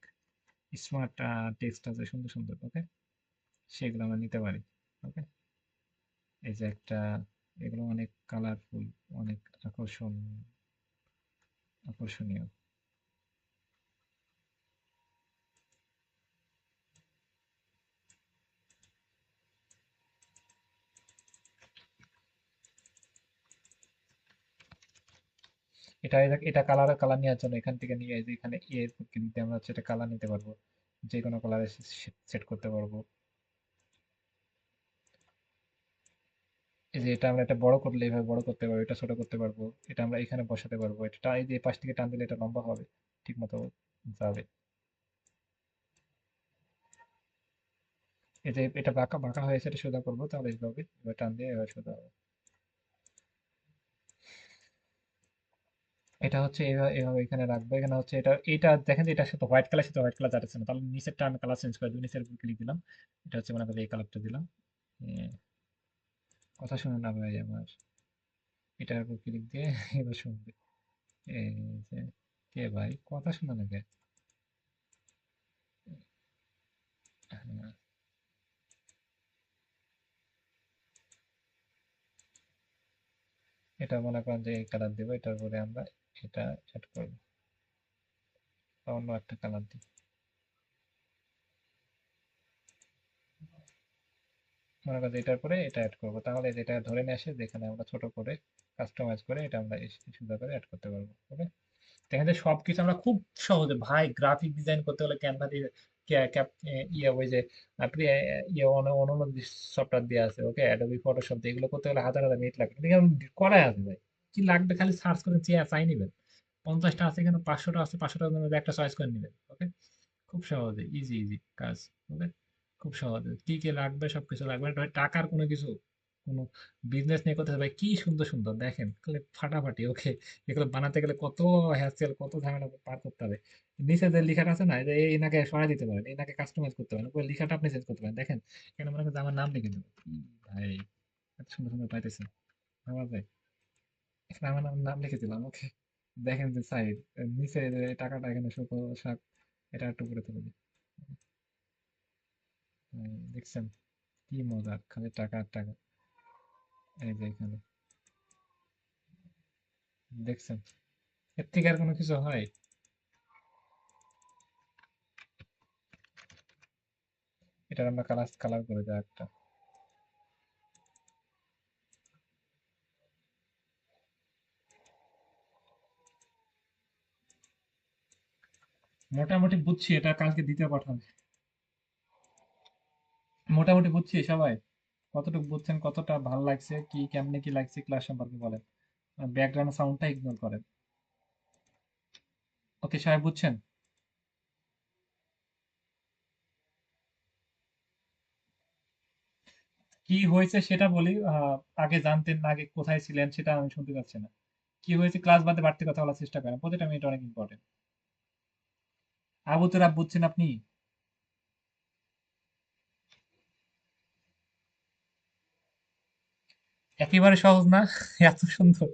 স্মার্ট টেক্সট আছে সুন্দর সুন্দর। ওকে, সেগুলো আমরা নিতে পারি। ওকে, এই যে একটা, এগুলো অনেক কালারফুল, অনেক আকর্ষণীয়। এটা কালার কালার নেওয়ার জন্য এখান থেকে নিয়ে এই যে এখানে এর ক্লিক দিয়ে আমরা হচ্ছে এটা কালার নিতে পারবো, যে কোনো কালারে সেট করতে পারবো। এই যে এটা আমরা এটা বড় করলে এইভাবে বড় করতে পারবো, এটা ছোট করতে পারবো, এটা আমরা এখানে বসাতে পারবো, এটা এই যে পাশ থেকে টান দিলে এটা লম্বা হবে, ঠিক মতো যাবে। এই যে এটা বাঁকা বাঁকা হয়েছে, এটা সোজা করবো, তাহলে এইভাবে এবার টান দিয়ে এবার সোজা হবে। এটা হচ্ছে এভাবে এভাবে এখানে রাখবো, এখানে হচ্ছে এটা, এটা দেখেন যে এটার সাথে হোয়াইট কালার, সাথে হোয়াইট কালার যাচ্ছে না, তাহলে নিচেরটা আমি কালার চেঞ্জ করে দিই, নিচের উপর ক্লিক দিলাম, এটা হচ্ছে মনে করি এই কালারটা দিলাম। এ, কথা শুনে না ভাই আমার, এটার উপর ক্লিক দিয়ে এবার শুনবে। এই যে, কে ভাই কথা শুনে না কে? হ্যাঁ, এটা মনে করেন যে এই কালার দিব, এটার পরে আমরা এটা সেট করবো, বা অন্য একটা কালার দিই। মনে করেন যে এটার পরে এটা অ্যাড করবো, তাহলে যেটা ধরে নিয়ে আসে যেখানে আমরা ছোট করে কাস্টমাইজ করে এটা আমরা সুন্দর করে অ্যাড করতে পারবো। ওকে, দেখেন যে সবকিছু আমরা খুব সহজে, ভাই গ্রাফিক ডিজাইন করতে হলে ক্যানভা দিয়ে, ইয়ে ওই যে আপনি ইয়ে অন্য সফটওয়্যার দিয়ে আছে, ওকে অ্যাডোবি ফটোশপ দিয়ে এগুলো করতে হলে হাজার হাজার মিনিট লাগে, কিন্তু এগুলো করাই আছে ভাই। কি লাগবে খালি সার্চ করে চাই নিবেন, 50টা আছে এখানে, 500টা আছে, 500টার মধ্যে একটা চয়েস করে নিবেন। ওকে, খুব সহজে ইজি ইজি কাজ। ওকে, খুব সহজে কি কি লাগবে সবকিছু লাগবে না, তবে টাকার কোনো কিছু, কোনো বিজনেস নিয়ে করতে হবে ভাই, কি সুন্দর সুন্দর দেখেন খালি ফাটাফাটি। ওকে, এগুলো বানাতে গেলে কত হ্যাসেল, কত ঝামেলা পার করতে হবে। নিচে যে লেখাটা আছে না, যে এনাকে সরাই দিতে পারেন, এনাকে কাস্টমাইজ করতে পারেন, ওই লেখাটা আপনি চেঞ্জ করতে পারেন। দেখেন এখানে মনে করেন যে আমার নাম লিখে দেবো, ভাই এত সুন্দর সুন্দর পাইতেছেন আমার ভাই, এখানে আমার নাম লিখে দিলাম। ওকে, দেখেন যে সাইড নিচে যে টাকাটা এখানে শুকো শাক, এটা একটু করে তুলে দিই। দেখছেন কি মজা, খালি টাকা আর টাকা। এই যে এখানে দেখছেন, এর থেকে আর কোনো কিছু হয়? এটা আমরা কালার কালার করে দেওয়া একটা, মোটামুটি বুঝছি, এটা কালকে দিতে পাঠাবে। মোটামুটি বুঝছি সবাই, কতটুকু বুঝছেন, কতটা ভালো লাগছে, কি কেমনে কি লাগছে ক্লাস সম্পর্কে বলেন, ব্যাকগ্রাউন্ড সাউন্ডটা ইগনোর করেন। ওকে সবাই বুঝছেন? কি হয়েছে সেটা বলি, আগে জানতেন না, আগে কোথায় ছিলেন সেটা আমি শুনতে পাচ্ছি না। কি হয়েছে ক্লাস বাদে বাড়তি কথা বলার চেষ্টা করেন, প্রতিটা মিনিট অনেক ইম্পর্টেন্ট। আবু তোরাব বুঝছেন আপনি? একেবারে সহজ না। এত সুন্দর,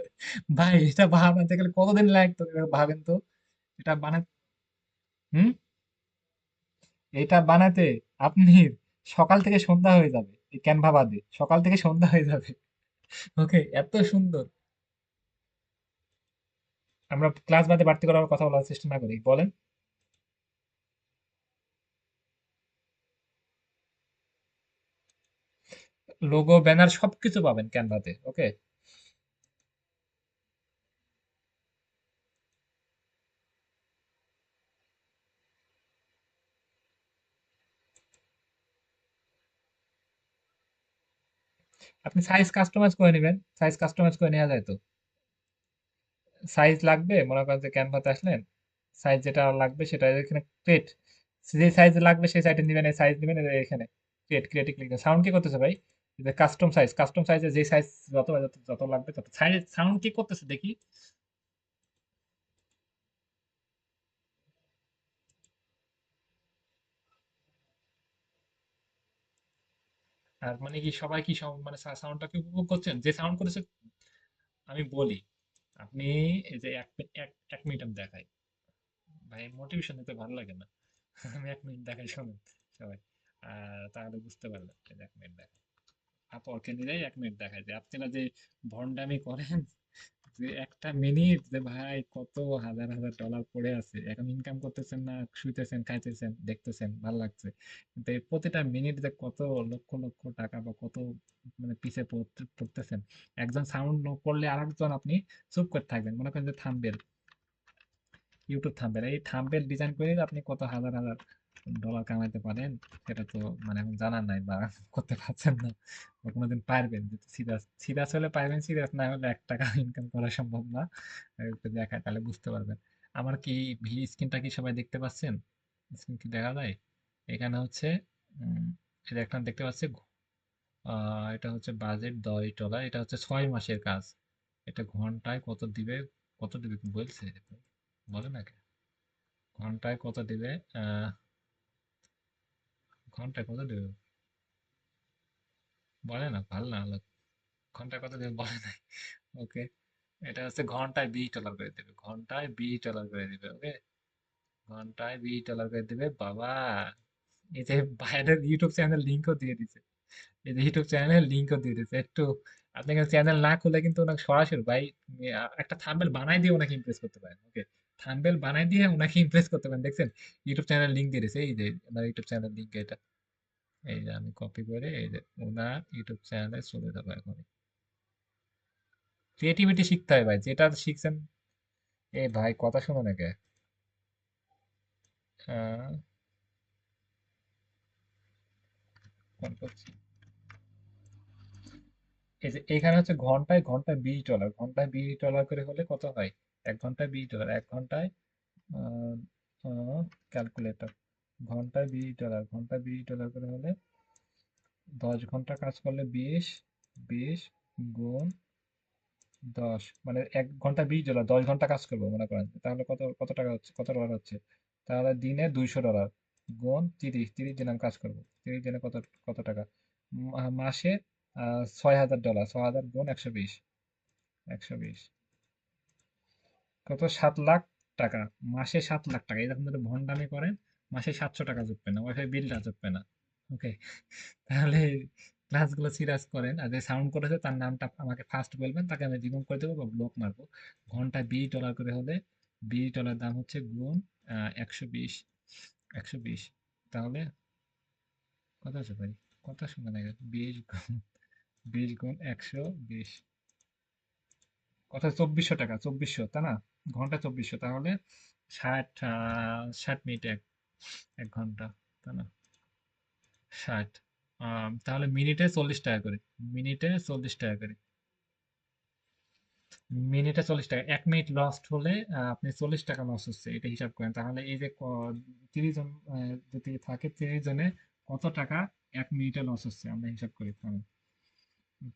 ভাই এটা বানাতে গেলে কতদিন লাগতো ভাবেন তো। এটা বানাতে, হুম, এটা বানাতে আপনি সকাল থেকে সন্ধ্যা হয়ে যাবে, এই ক্যানভা বাদে সকাল থেকে সন্ধ্যা হয়ে যাবে। ওকে, এত সুন্দর। আমরা ক্লাস বাদে বাড়তি করার কথা বলার চেষ্টা না করি, বলেন। লোগো ব্যানার সবকিছু পাবেন ক্যানভাতে। ওকে, আপনি সাইজ কাস্টমাইজ করে নেবেন, সাইজ কাস্টমাইজ করে নেওয়া যায় তো। সাইজ লাগবে, মনে করেন যে ক্যানভাতে আসলেন, সাইজ যেটা লাগবে সেটা এখানে ক্রিয়েট, যে সাইজ লাগবে সেই সাইজে নেবেন, এই সাইজ নেবেন, এখানে ক্রিয়েট, ক্রিয়েটে ক্লিক করুন। সাউন্ড কি করতেছে ভাই? যে কাস্টম সাইজ, কাস্টম সাইজে যে সাইজ যত যত যত লাগবে তত সাইজ, সাউন্ড কি করতেছে দেখি। আর মানে কি সবাই কি মানে সাউন্ডটা কি উপভোগ করছেন যে সাউন্ড করেছে? আমি বলি, আপনি এই যে এক মিনিট আমি দেখাই, ভাই মোটিভেশন দিতে ভালো লাগে না। আমি 1 মিনিট দেখাই, শোনেন সবাই, তাহলে বুঝতে পারলাম। এই যে 1 মিনিট দেখাই, আপরকে নিলেই 1 মিনিট দেখায় যে আপনারা যে ভন্ডামি করেন, যে একটা মিনিট যে ভাই কত হাজার হাজার ডলার পড়ে আছে, এখন ইনকাম করতেছেন না, শুইতেছেন, খাইতেছেন, দেখতেছেন, ভালো লাগছে, কিন্তু এই প্রতিটা মিনিট যে কত লক্ষ লক্ষ টাকা বা কত মানে পিছে পড়তেছেন। একজন সাউন্ড করলে আরেকজন আপনি চুপ করে থাকবেন, মনে করেন যে থাম্বনেল, ইউটিউব থাম্বনেল, এই থাম্বনেল ডিজাইন করে আপনি কত হাজার হাজার ডলার কামাইতে পারেন, সেটা তো মানে এখন জানার নাই বা করতে পারছেন না, বা কোনোদিন পারবেন যদি সিরিয়াস, সিরিয়াস হলে পারবেন, সিরিয়াস না হলে 1 টাকা ইনকাম করা সম্ভব না। একটু দেখায় তাহলে বুঝতে পারবেন। আমার কি স্ক্রিনটা কি সবাই দেখতে পাচ্ছেন? স্ক্রিন কি দেখা যায়? এখানে হচ্ছে এই যে একটা দেখতে পাচ্ছি, এটা হচ্ছে বাজেট $10, এটা হচ্ছে 6 মাসের কাজ। এটা ঘন্টায় কত দিবে, কত দিবে কি বলছে, বলে নাকি ঘন্টায় কত দিবে? আহ ঘন্টায় কত দিবে বলে না, ভাল না হলো। ঘন্টায় কত দিবে বলে নাই। ওকে, এটা হচ্ছে ঘন্টায় $20 করে দিবে, ঘন্টায় $20 করে দিবে। ওকে, ঘন্টায় $20 করে দিবে বাবা। এই যে বাইরের ইউটিউব চ্যানেল লিঙ্কও দিয়ে দিছে, এই যে ইউটিউব চ্যানেলের লিঙ্কও দিয়ে দিছে একটু। আপনি চ্যানেল না খুলে কিন্তু ওনাকে সরাসরি ভাই একটা থাম্বনেল বানাই দিয়ে ওনাকে ইমপ্রেস করতে পারেন। ওকে, থাম্বনেল বানাই দিয়ে ওনাকে ইমপ্রেস করতে পারেন। দেখছেন ইউটিউব চ্যানেল লিঙ্ক দিয়ে দিছে, এই যে ওনার ইউটিউব চ্যানেল লিঙ্ক এটা, এই যে আমি কপি করে এই যে ওনার ইউটিউব চ্যানেলে চলে যাবো এখন। ক্রিয়েটিভিটি শিখতে হয় ভাই, যেটা শিখছেন। এ ভাই কথা শোনো নাকি? আহ, ফোন করছি। এই যে এখানে হচ্ছে ঘন্টায় ঘন্টায় $20, ঘন্টায় $20 করে হলে কত হয়? 1 ঘন্টায় $20, 1 ঘন্টায় ক্যালকুলেটর, ঘন্টায় $20, ঘন্টায় $20 করে হলে 10 ঘন্টা কাজ করলে 20 20 গুণ 10, মানে 1 ঘন্টা $20, 10 ঘন্টা কাজ করবো মনে করেন, তাহলে কত কত টাকা হচ্ছে, কত ডলার হচ্ছে? তাহলে দিনে $200 গুণ 30, 30 দিন আমি কাজ করবো, 30 দিনে কত, কত টাকা? মাসে $6,000, 6,000 গুণ 120, 120 কত, 7 লাখ টাকা। মাসে 7 লাখ টাকা, এরকম যদি ভন্ডামি করেন মাসে 700 টাকা জুটবে না, ওয়াইফাই বিলটা জুটবে না। ওকে, তাহলে ক্লাসগুলো সিরিয়াস করেন, আর যে সাউন্ড করেছে তার নামটা আমাকে ফার্স্ট বলবেন, তাকে আমি রিমুভ করে দেবো বা ব্লক মারবো। ঘন্টায় $20 করে হলে, $20 দাম হচ্ছে গুণ 120, 120, তাহলে কত হচ্ছে ভাই? কত শুনে না, 20 গুণ, 20 গুণ 120, কত, 2400 টাকা, 2400 তাই না? ঘন্টা 2400, তাহলে 60 মিনিট এক ঘন্টা, তাই না? 60, তাহলে মিনিটে 40 টাকা করে, মিনিটে 40 টাকা করে, মিনিটে 40 টাকা। 1 মিনিট লস্ট হলে আপনি 40 টাকা লস হচ্ছে, এটা হিসাব করেন। তাহলে এই যে 30 জন যদি থাকে, 30 জনে কত টাকা 1 মিনিটে লস হচ্ছে আমরা হিসাব করি, থামেন।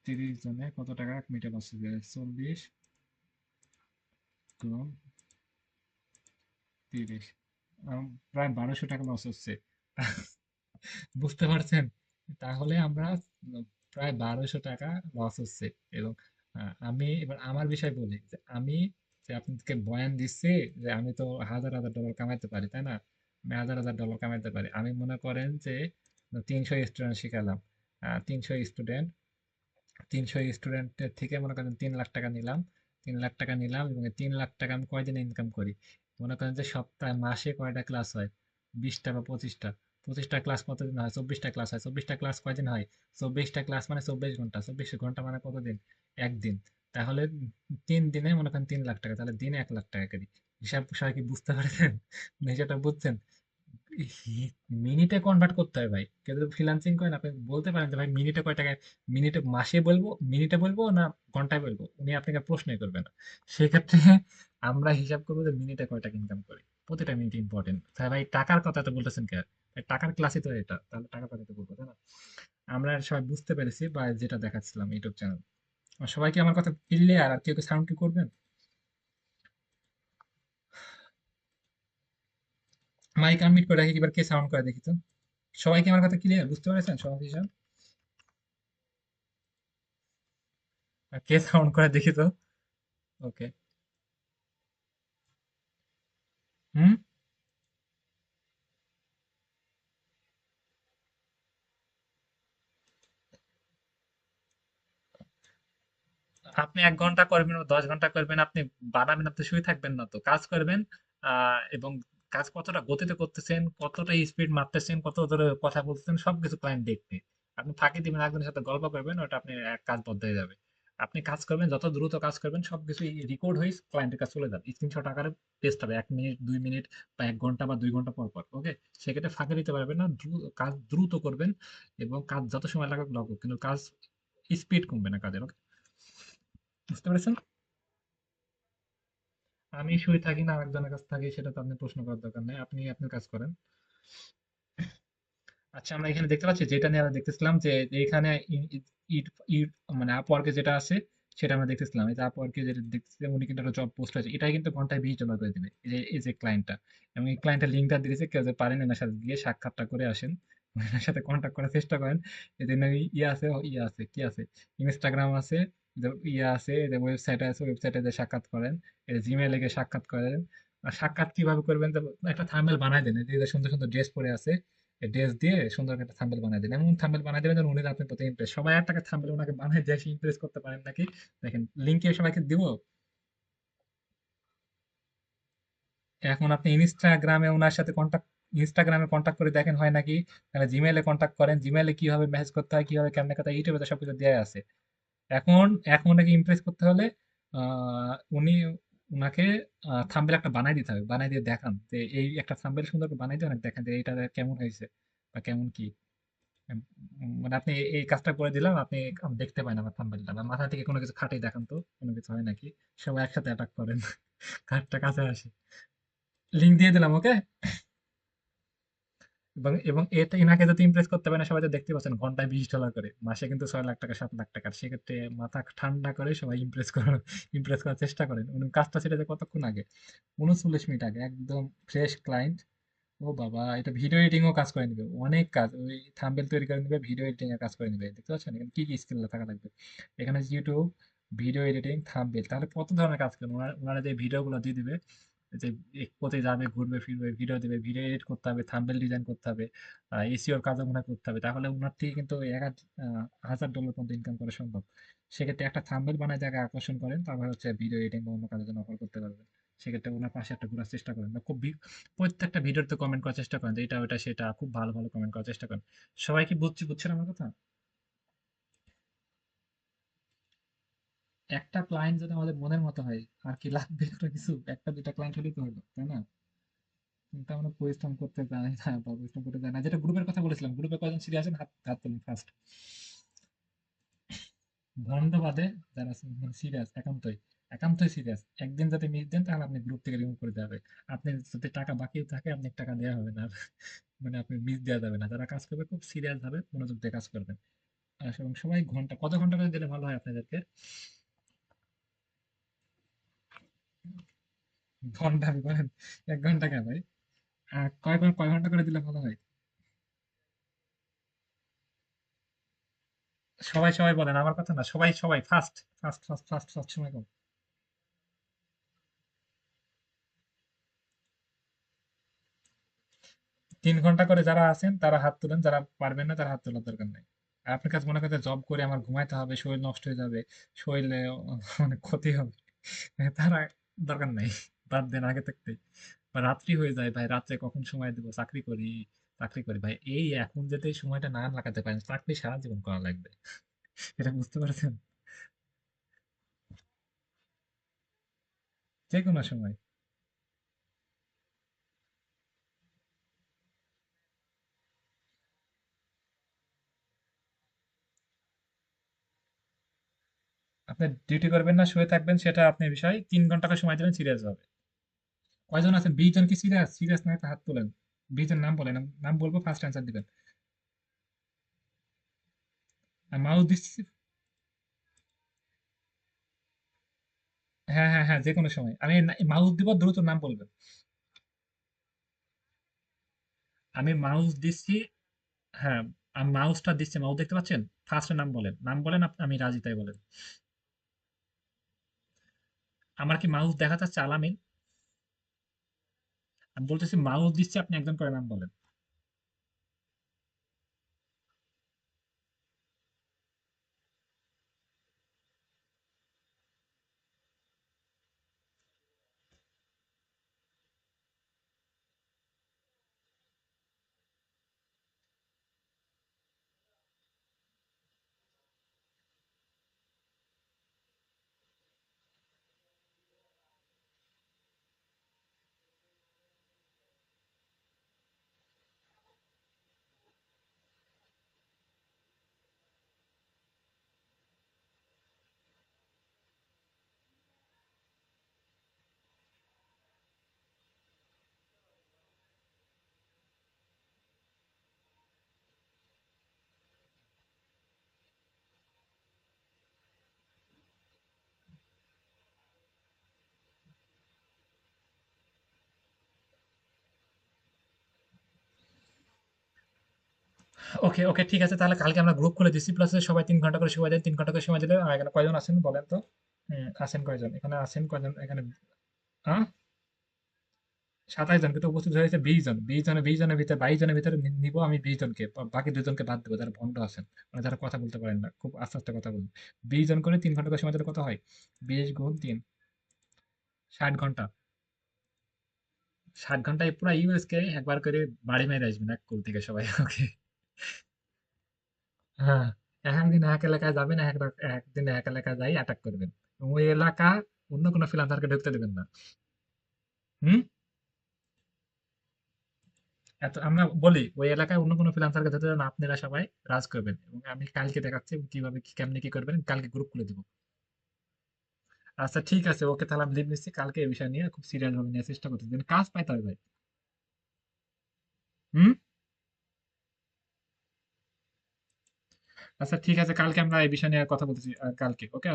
30 জনে কত টাকা 1 মিনিটে লস হচ্ছে? 40 গুণ 30, প্রায় 1200 টাকা লস হচ্ছে। বুঝতে পারছেন? তাহলে আমরা প্রায় 1200 টাকা লস হচ্ছে। এবং আমি এবার আমার বিষয় বলি যে আমি যে আপনাদেরকে বয়ান দিচ্ছি যে আমি তো হাজার হাজার ডলার কামাইতে পারি, তাই না? আমি হাজার হাজার ডলার কামাইতে পারি। আমি মনে করেন যে 300 স্টুডেন্ট শিখালাম, 300 স্টুডেন্ট, 300 স্টুডেন্টের থেকে মনে করেন 3 লাখ টাকা নিলাম, 3 লাখ টাকা নিলাম, এবং এই 3 লাখ টাকা আমি কয়দিনে ইনকাম করি? মনে করেন যে সপ্তাহে, মাসে কয়টা ক্লাস হয়? 20টা বা 25টা। 25টা ক্লাস কতদিন হয়? 24টা ক্লাস হয়। 24টা ক্লাস কয়দিন হয়? 24টা ক্লাস মানে 24 ঘন্টা, 24 ঘন্টা মানে কতদিন? একদিন। তাহলে 3 দিনে মনে করেন 3 লাখ টাকা, তাহলে দিনে 1 লাখ টাকা করি। হিসাব সবাই কি বুঝতে পারছেন? হিসাবটা বুঝছেন? মিনিটে কনভার্ট করতে হয় ভাই। কেউ যদি ফ্রিল্যান্সিং করেন আপনি বলতে পারেন যে ভাই মিনিটে কয় টাকা, মিনিটে মাসে বলবো, মিনিটে বলবো না ঘন্টায় বলবো, উনি আপনাকে প্রশ্নই করবে না। সেক্ষেত্রে আমরা হিসাব করবো যে মিনিটে কয় টাকা ইনকাম করি। প্রতিটা মিনিট ইম্পর্টেন্ট। ভাই টাকার কথা তো বলতেছেন কে? ভাই টাকার ক্লাসই তো এটা, তাহলে টাকার কথা তো বলবো তাই না? আমরা সবাই বুঝতে পেরেছি বা যেটা দেখাচ্ছিলাম ইউটিউব চ্যানেল। সবাই কি আমার কথা ক্লিয়ার? আর কেউ সাউন্ড কি করবেন? মাইক আনমিউট করে রাখি, এবার কে সাউন্ড করে দেখি তো। সবাই কি আমার কথা ক্লিয়ার বুঝতে পেরেছেন সবাই হিসাব? আর কে সাউন্ড করে দেখি তো। ওকে। হুম। আপনি ১ ঘন্টা করবেন ও ১০ ঘন্টা করবেন, আপনি বানাবেন, আপনি শুয়ে থাকবেন না তো, কাজ করবেন। এবং কাজ কতটা গতিতে করতেছেন, কতটা স্পিড মারতেছেন, কত ধরে কথা বলতেছেন, সবকিছু ক্লায়েন্ট দেখবে। আপনি ফাঁকি দিবেন, একজনের সাথে গল্প করবেন, ওটা আপনি এক কাজ বদ্ধ হয়ে যাবে। আপনি কাজ করবেন, যত দ্রুত কাজ করবেন সবকিছু রেকর্ড হয়ে ক্লায়েন্টের কাছে চলে যাবে, স্ক্রিনশট আকারে পেস্ট হবে ১ মিনিট ২ মিনিট বা ১ ঘন্টা বা ২ ঘন্টা পর পর। ওকে। সেক্ষেত্রে ফাঁকি দিতে পারবেন না, কাজ দ্রুত করবেন এবং কাজ যত সময় লাগুক লাগুক, কিন্তু কাজ স্পিড কমবে না কাজের। ওকে। বুঝতে পেরেছেন? আমি শুয়ে থাকি না, আরেকজনের কাছে থাকি, সেটা তো আপনি প্রশ্ন করার দরকার নেই, আপনি আপনার কাজ করেন। আচ্ছা, আমরা এখানে দেখতে পাচ্ছি যেটা নিয়ে আমরা দেখতেছিলাম যে এখানে মানে আপওয়ার্কে যেটা আছে সেটা আমরা দেখতেছিলাম। এই যে আপওয়ার্কে যেটা দেখতেছিলাম, উনি কিন্তু একটা জব পোস্ট আছে, এটাই কিন্তু ঘন্টায় $20 করে দিবে। এই যে ক্লায়েন্টটা, এবং এই ক্লায়েন্টের লিঙ্কটা দিয়েছে, কেউ যদি পারেন এনার সাথে গিয়ে সাক্ষাৎটা করে আসেন, এনার সাথে কন্ট্যাক্ট করার চেষ্টা করেন। এদের ইয়ে আছে, কি আছে, ইনস্টাগ্রাম আছে, ইয়ে আছে, ওয়েবসাইট আছে, ওয়েবসাইটে যে সাক্ষাৎ করেন, জিমেইলে গিয়ে সাক্ষাৎ করেন। আর সাক্ষাৎ কিভাবে করবেন? যে একটা থাম্বনেল বানায় দেন, এই যে সুন্দর সুন্দর ড্রেস পরে আছে, ড্রেস দিয়ে সুন্দর একটা থাম্বনেল বানায় দিন, এমন থাম্বনেল বানায় দেবেন যেন উনি আপনার প্রতি ইমপ্রেস। সবাই একটা থাম্বনেল ওনাকে বানায় দিয়ে ইমপ্রেস করতে পারেন নাকি? দেখেন, লিঙ্কে সবাইকে দিব। এখন আপনি ইনস্টাগ্রামে ওনার সাথে ইনস্টাগ্রামে কন্ট্যাক্ট করে দেখেন হয় নাকি। তাহলে জিমেইলে কন্ট্যাক্ট করেন, জিমেইলে কিভাবে মেসেজ করতে হয়, কিভাবে কেমনে কথা, ইউটিউবে তো সবকিছু দেওয়া আছে। এখন এখন ওনাকে ইমপ্রেস করতে হলে উনি উনাকে থাম্বনেল একটা বানাই দিতে হবে, বানাই দিয়ে দেখান যে এই একটা থাম্বনেল সুন্দর করে বানাই দিয়ে অনেক দেখেন যে এইটা কেমন হয়েছে বা কেমন কি। মানে আপনি এই কাজটা করে দিলাম, আপনি দেখতে পাই না আমার থাম্বনেলটা, বা মাথা থেকে কোনো কিছু খাটেই দেখান তো কোনো কিছু হয় নাকি। সবাই একসাথে অ্যাটাক করেন। কার্ডটা কাছে আসে। লিঙ্ক দিয়ে দিলাম। ওকে। এবং এটা ইনাকে যদি ইমপ্রেস করতে পারে না, সবাই তো দেখতে পাচ্ছেন ঘন্টায় $20 করে, মাসে কিন্তু 6 লাখ টাকা 7 লাখ টাকা। সেক্ষেত্রে মাথা ঠান্ডা করে সবাই ইমপ্রেস করার চেষ্টা করেন। উনি কাজটা ছেড়েছে কতক্ষণ আগে, 39 মিনিট আগে, একদম ফ্রেশ ক্লায়েন্ট। ও বাবা, এটা ভিডিও এডিটিং ও কাজ করে নিবে, অনেক কাজ, ওই থাম্বনেল তৈরি করে নিবে, ভিডিও এডিটিং এর কাজ করে নিবে। দেখতে পাচ্ছেন এখানে কি কি স্কিল থাকা লাগবে। এখানে ইউটিউব, ভিডিও এডিটিং, থাম্বনেল, তাহলে কত ধরনের কাজ করেন ওনারা। ওনারা যে ভিডিও গুলো দিয়ে দিবে, যে কোথায় যাবে, ঘুরবে ফিরবে, ভিডিও দিবে, ভিডিও এডিট করতে হবে, থাম্বনেল ডিজাইন করতে হবে, এসইওর কাজও মনে হয় করতে হবে, তাহলে ওনার থেকে কিন্তু $1,000 পর্যন্ত ইনকাম করা সম্ভব। সেক্ষেত্রে একটা থাম্বনেল বানায় যাকে আকর্ষণ করেন, তারপর হচ্ছে ভিডিও এডিটিং বা অন্য কাজের জন্য অফার করতে পারবেন। সেক্ষেত্রে ওনার পাশে একটা ঘোরার চেষ্টা করেন, বা খুব প্রত্যেকটা ভিডিওতে কমেন্ট করার চেষ্টা করেন যে এটা ওটা সেটা, খুব ভালো ভালো কমেন্ট করার চেষ্টা করেন। সবাই কি বুঝছেন আমার কথা? একটা ক্লায়েন্ট যদি আমাদের মনের মতো হয়, আর কি লাগবে কোনো কিছু? একটা দুইটা ক্লায়েন্ট হলেই তো হলো, তাই না? কিন্তু আমরা পরিশ্রম করতে জানি না, বা পরিশ্রম করতে জানি না। যেটা গ্রুপের কথা বলেছিলাম, গ্রুপে কয়জন সিরিয়াস আছেন? হাত হাত তুলুন ফার্স্ট। ভন্ড বাদে যারা সিরিয়াস, একান্তই একান্তই সিরিয়াস, একদিন যাতে মিস দেন তাহলে আপনি গ্রুপ থেকে রিমুভ করে দেওয়া হবে। আপনি যদি টাকা বাকি থাকে, আপনি টাকা দেওয়া হবে না আর। মানে আপনি মিস দেওয়া যাবে না। যারা কাজ করবে খুব সিরিয়াস ভাবে মনোযোগ দিয়ে কাজ করবেন। এবং সবাই কত ঘন্টা করে দিলে ভালো হয় আপনাদেরকে? ঘন্টা আমি বলেন, 1 ঘন্টা কেন ভাই? কয় ঘন্টা করে দিলে ভালো হয়? সবাই সবাই বলেন, আমার কথা না, সবাই সবাই first first first first first সময় কম। 3 ঘন্টা করে যারা আছেন তারা হাত তুলেন, যারা পারবেন না তারা হাত তোলার দরকার নেই। আর আপনার কাছে মনে করতে জব করে আমার ঘুমাইতে হবে, শরীর নষ্ট হয়ে যাবে, শরীরে অনেক ক্ষতি হবে, তারা দরকার নেই, বাদ দেন আগে থাকতে। বা রাত্রি হয়ে যায় ভাই, রাত্রে কখন সময় দেবো, চাকরি করি, চাকরি করি ভাই, এই এখন যদি এই সময়টা না লাগাতে পারেন, চাকরি সারা জীবন করা লাগবে। এটা বুঝতে পারছেন? যে কোনো সময়। আপনি ডিউটি করবেন না শুয়ে থাকবেন সেটা আপনার বিষয়। 3 ঘন্টা করে সময় দেবেন, সিরিয়াস হবে। কয়জন আছেন? 20 জন কি সিরিয়াস? সিরিয়াস না হলে হাত তোলেন। 20 জন নাম বলেন, নাম বলবো, ফার্স্ট অ্যান্সার দিবেন। আর মাউস দিচ্ছি। হ্যাঁ হ্যাঁ হ্যাঁ, যে কোনো সময় আমি মাউস দিব, দ্রুত নাম বলবেন। আমি মাউস দিচ্ছি। হ্যাঁ, আমি মাউসটা দিচ্ছি, মাউস দেখতে পাচ্ছেন? ফার্স্ট নাম বলেন, নাম বলেন, আমি রাজি তাই বলেন। আমার কি মাউস দেখা যাচ্ছে আলামিন? আমি বলতেছি মাউস দিচ্ছি, আপনি একজন করে নাম বলেন। ওকে ওকে, ঠিক আছে, তাহলে কালকে আমরা গ্রুপ খুলে দিচ্ছি, প্লাস সবাই 3 ঘন্টা করে সময় দেন। 3 ঘন্টা করে সময় দিলে এখানে কয়জন আছেন বলেন তো? আছেন কয়জন এখানে? আছেন কয়জন এখানে? হ্যাঁ, 27 জন, কিন্তু উপস্থিত হয়েছে 20 জন। 20 জনের, 20 জনের ভিতরে 22 জনের ভিতরে নিবো আমি 20 জনকে, বাকি 2 জনকে বাদ দেবো যারা ভণ্ড আছেন, মানে যারা কথা বলতে পারেন না, খুব আস্তে আস্তে কথা বলুন। 20 জন করে 3 ঘন্টা করে সময় দিলে কত হয়? 20 গুণ 3, 60 ঘন্টা। 60 ঘন্টায় পুরো ইউএস কে একবার করে বাড়ি মেরে আসবেন এক কুল থেকে সবাই। ওকে। হ্যাঁ, এক একদিন এক এলাকায় যাবেন, একদিন এক এলাকায় যাই অ্যাটাক করবেন। ওই এলাকা অন্য কোনো ফ্রিল্যান্সারকে ঢুকতে দেবেন না। হুম। এত আমরা বলি ওই এলাকায় অন্য কোনো ফ্রিল্যান্সারকে ধরতে দেবেন না, আপনারা সবাই রাজ করবেন। এবং আমি কালকে দেখাচ্ছি কিভাবে কি কেমনে কি করবেন, কালকে গ্রুপ খুলে দিব। আচ্ছা ঠিক আছে, ওকে, তাহলে আমি লিভ নিচ্ছি। কালকে এই বিষয় নিয়ে খুব সিরিয়াস ভাবে নিয়ে চেষ্টা করতে দিন, কাজ পাইতে হবে ভাই। হুম। আচ্ছা ঠিক আছে, কালকে আমরা এই বিষয় নিয়ে কথা বলতেছি। কালকে ওকে।